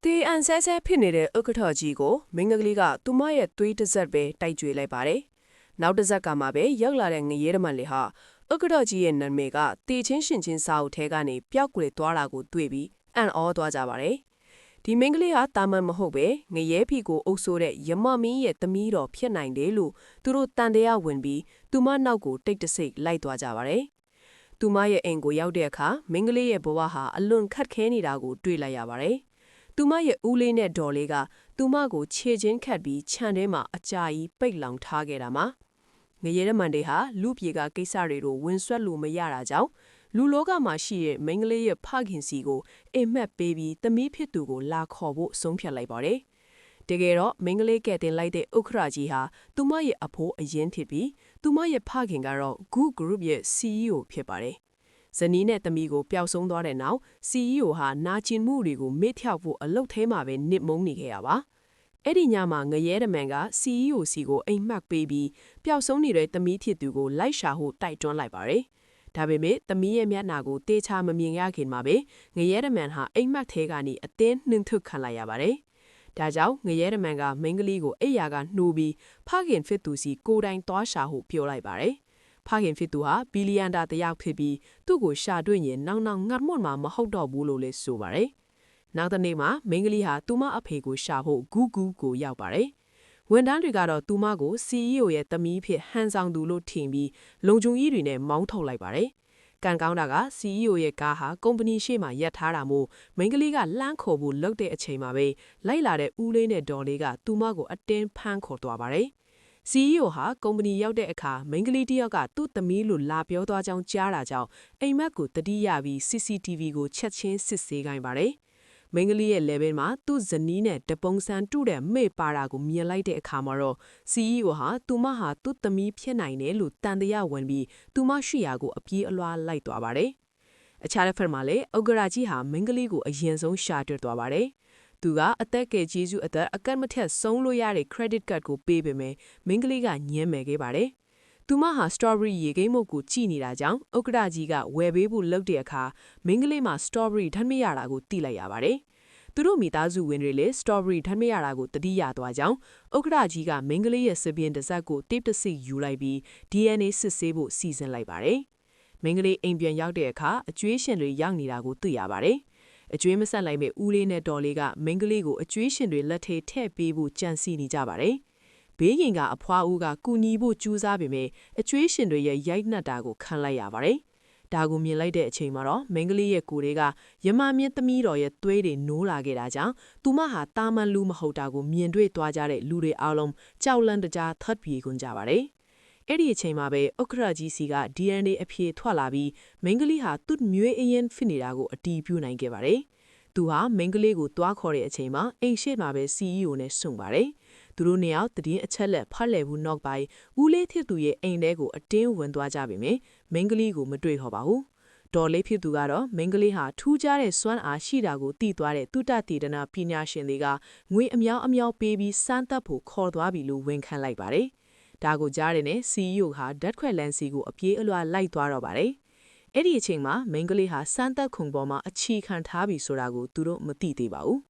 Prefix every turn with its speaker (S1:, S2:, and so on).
S1: တေအန်ဆဲဆဲဖြစ်နေတဲ့ဥက္ကဋ္ဌကြီးကိုမင်းကလေးကသူမရဲ့သွေးတစ်စက်ပဲတိုက်ကြွေလိုက်ပါတယ်။နောက်တစ်စက်ကမှပဲရောက်လာတဲ့ငရဲတမန်လေးဟာဥက္ကဋ္ဌကြီးရဲ့နာမည်ကတေချင်းရှင်ချင်းစာအုပ်ထဲကနေပျောက်ကွယ်သွားတာကိုတွေ့ပြီးအံ့ဩသွားကြပါတယ်။ဒီမင်းကလေးဟာတာမန်မဟုတ်ပဲငရဲဖီကိုအုပ်ဆိုးတဲ့ယမမင်းရဲ့သမီးတော်ဖြစ်နိုင်တယ်လို့သူတို့တန်တရားဝင်ပြီးသူမနောက်ကိုတိတ်တဆိတ်လိုက်သွားကြပါတယ်။သူမရဲ့အိမ်ကိုရောက်တဲ့အခါမင်းကလေးရဲ့ဘဝဟာအလွန်ခက်ခဲနေတာကိုတွေ့လိုက်ရပါတယ်။သူမရဲ့ဦးလေးနဲ့ဒေါ်လေးကသူမကိုခြေချင်းခတ်ပြီးခြံထဲမှာအကြာကြီးပိတ်လောင်ထားခဲ့တာမှာငရဲရမန်တွေဟာလူပြေကကိစ္စတွေကိုဝင်ဆွက်လို့မရတာကြောင့်လူလောကမှာရှိတဲ့မိန်းကလေးရဲ့ဖခင်စီကိုအိမ်မက်ပေးပြီးသမီးဖြစ်သူကိုလာခေါ်ဖို့ဆုံးဖြတ်လိုက်ပါတယ်။တကယ်တော့မိန်းကလေးကဲတင်လိုက်တဲ့ဥက္ခရာကြီးဟာသူမရဲ့အဖိုးအရင်ဖြစ်ပြီးသူမရဲ့ဖခင်ကတော့ Good Group ရဲ့ CEO ဖြစ်ပါတယ်။ဇနီးနဲ့သမီးကိုပျောက်ဆုံးသွားတဲ့နောက် CEO ဟာနာကျင်မှုတွေကိုမေ့ဖြောက်ဖို့အလုပ်ထဲမှာပဲနစ်မုန်းနေခဲ့ရပါအဲ့ဒီညမှာငရဲတမန်က CEO စီကိုအိမ်မက်ပေးပြီးပျောက်ဆုံးနေတဲ့သမီးဖြစ်သူကိုလိုက်ရှာဖို့တိုက်တွန်းလိုက်ပါတယ်ဒါပေမဲ့သမီးရဲ့မျက်နှာကိုတေချာမမြင်ရခင်မှာပဲငရဲတမန်ဟာအိမ်မက်ထဲကနေအတင်းနှင်ထုတ်ခံလိုက်ရပါတယ်ဒါကြောင့်ငရဲတမန်ကမိန်းကလေးကိုအိယာကနှိုးပြီးဖခင်ဖြစ်သူစီကိုယ်တိုင်သွားရှာဖို့ပြောလိုက်ပါတယ်ဖခင်ဖြစ်သူဟာဘီလီယံတာတယောက်ဖြစ်ပြီးသူ့ကိုရှာတွေ့ရင်နောက်ငတ်မွတ်မှာမဟုတ်တော့ဘူးလို့လည်းဆိုပါတယ်။နောက်တစ်နေ့မှာမိန်းကလေးဟာသူမအဖေကိုရှာဖို့ဂူဂူကိုရောက်ပါတယ်။ဝန်ထမ်းတွေကတော့သူမကို CEO ရဲ့သမီးဖြစ်ဟန်ဆောင်သူလို့ထင်ပြီးလုံခြုံရေးတွေနဲ့မောင်းထုတ်လိုက်ပါတယ်။ကံကောင်းတာက CEO ရဲ့ကားဟာကုမ္ပဏီရှေ့မှာရပ်ထားတာမို့မိန်းကလေးကလှမ်းခေါ်ဖို့လုပ်တဲ့အချိန်မှာပဲလိုက်လာတဲ့ဦးလေးနဲ့ဒေါ်လေးကသူမကိုအတင်းဖမ်းခေါ်သွားပါတယ်။ CEO ဟာကုမ္ပဏီရောက်တဲ့အခါမိန်းကလေးတစ်ယောက်ကသူ့သမီးလိုလာပြောသွားကြောင်းကြားတာကြောင့်အိမ်မက်ကိုတတိယပြီး CCTV ကိုချက်ချင်းစစ်ဆေးခိုင်းပါတယ်။မိန်းကလေးရဲ့ level မှာသူ့ဇနီးနဲ့တပုံစံတူတဲ့မေ့ပါတာကိုမြင်လိုက်တဲ့အခါမှာတော့ CEO ဟာသူမဟာသူ့သမီးဖြစ်နိုင်တယ်လို့တန်တရားဝင်ပြီးသူမရှိရာကိုအပြေးအလွှားလိုက်သွားပါတယ်။အခြားတစ်ဖက်မှာလည်းဥက္ကရာကြီးဟာမိန်းကလေးကိုအရင်ဆုံးရှာတွေ့သွားပါတယ်။သူကအသက်ကယ်ကျေးဇူးအတွက်အကန့်မထက်ဆုံးလို့ရတဲ့ credit card ကိုပေးပေမဲ့မိန်းကလေးကညှင်းမယ်ခဲ့ပါတယ်။သူမဟာ strawberry ရေကိန်းမုတ်ကိုကြည်နေတာကြောင့်ဥက္ကရာကြီးကဝယ်ပေးဖို့လုပ်တဲ့အခါမိန်းကလေးမှာ strawberry ဓာတ်မရတာကိုသိလိုက်ရပါတယ်။သူတို့မိသားစုဝင်တွေလည်း strawberry ဓာတ်မရတာကိုတတိယသွားကြောင်းဥက္ကရာကြီးကမိန်းကလေးရဲ့စပင်းတစ်စက်ကိုတိတ်တဆိတ်ယူလိုက်ပြီး DNA စစ်ဆေးဖို့စီစဉ်လိုက်ပါတယ်။မိန်းကလေးအိမ်ပြန်ရောက်တဲ့အခါအကျွေးရှင်တွေရောက်နေတာကိုသိရပါတယ်။အကျွေးမဆက်လိုက်မဲ့ဦးလေးနဲ့ဒေါ်လေးကမိန်းကလေးကိုအကျွေးရှင်တွေလက်ထဲထည့်ပေးဖို့ကြံစည်နေကြပါတယ်။ဘေးရင်ကအဖွားဦးကကူညီဖို့ကြိုးစားပေမဲ့အကျွေးရှင်တွေရဲ့ရိုက်နှက်တာကိုခံလိုက်ရပါတယ်။ဒါကိုမြင်လိုက်တဲ့အချိန်မှာတော့မိန်းကလေးရဲ့ကိုယ်တွေကယမမြင့်သမီးတော်ရဲ့သွေးတွေနိုးလာခဲ့တာကြောင့်သူမဟာတာမန်လူမဟုတ်တာကိုမြင်တွေ့သွားကြတဲ့လူတွေအားလုံးကြောက်လန့်တကြားသတ်ပြေခွင့်ကြပါတယ်။အဲ့ဒီအချိန်မှာပဲဥက္ကရာကြီးစီက DNA အဖြေထွက်လာပြီးမိန်းကလေးဟာသူ့မျိုးအရင်ဖြစ်နေတာကိုအတီးပြုနိုင်ခဲ့ပါတယ်။သူဟာမိန်းကလေးကိုတွားခေါ်တဲ့အချိန်မှာအိမ်ရှိမှာပဲ CEO နဲ့ဆုံပါတယ်။သူတို့နှစ်ယောက်တည်င်းအချက်လက်ဖတ်လည်ဘူးနောက်ပိုင်းဦးလေးဖြစ်သူရဲ့အိမ်ထဲကိုအတင်းဝင်သွားကြပေမဲ့မိန်းကလေးကိုမတွေ့တော့ပါဘူး။ဒေါ်လေးဖြစ်သူကတော့မိန်းကလေးဟာထူးခြားတဲ့စွမ်းအားရှိတာကိုသိသွားတဲ့တုတ္တတေဒနာပညာရှင်တွေကငွေအများအများပေးပြီးစမ်းသပ်ဖို့ခေါ်သွားပြီလို့ဝန်ခံလိုက်ပါတယ်။ဒါကိုကြားတဲ့နဲ့ CEO ဟာဓာတ်ခွက်လန်စီကိုအပြေးအလွှာလိုက်သွားတော့ပါတယ်။အဲ့ဒီအချိန်မှာမိန်းကလေးဟာစမ်းသပ်ခုံပေါ်မှာအခြေခံထားပြီဆိုတာကိုသူတို့မသိသေးပါဘူး။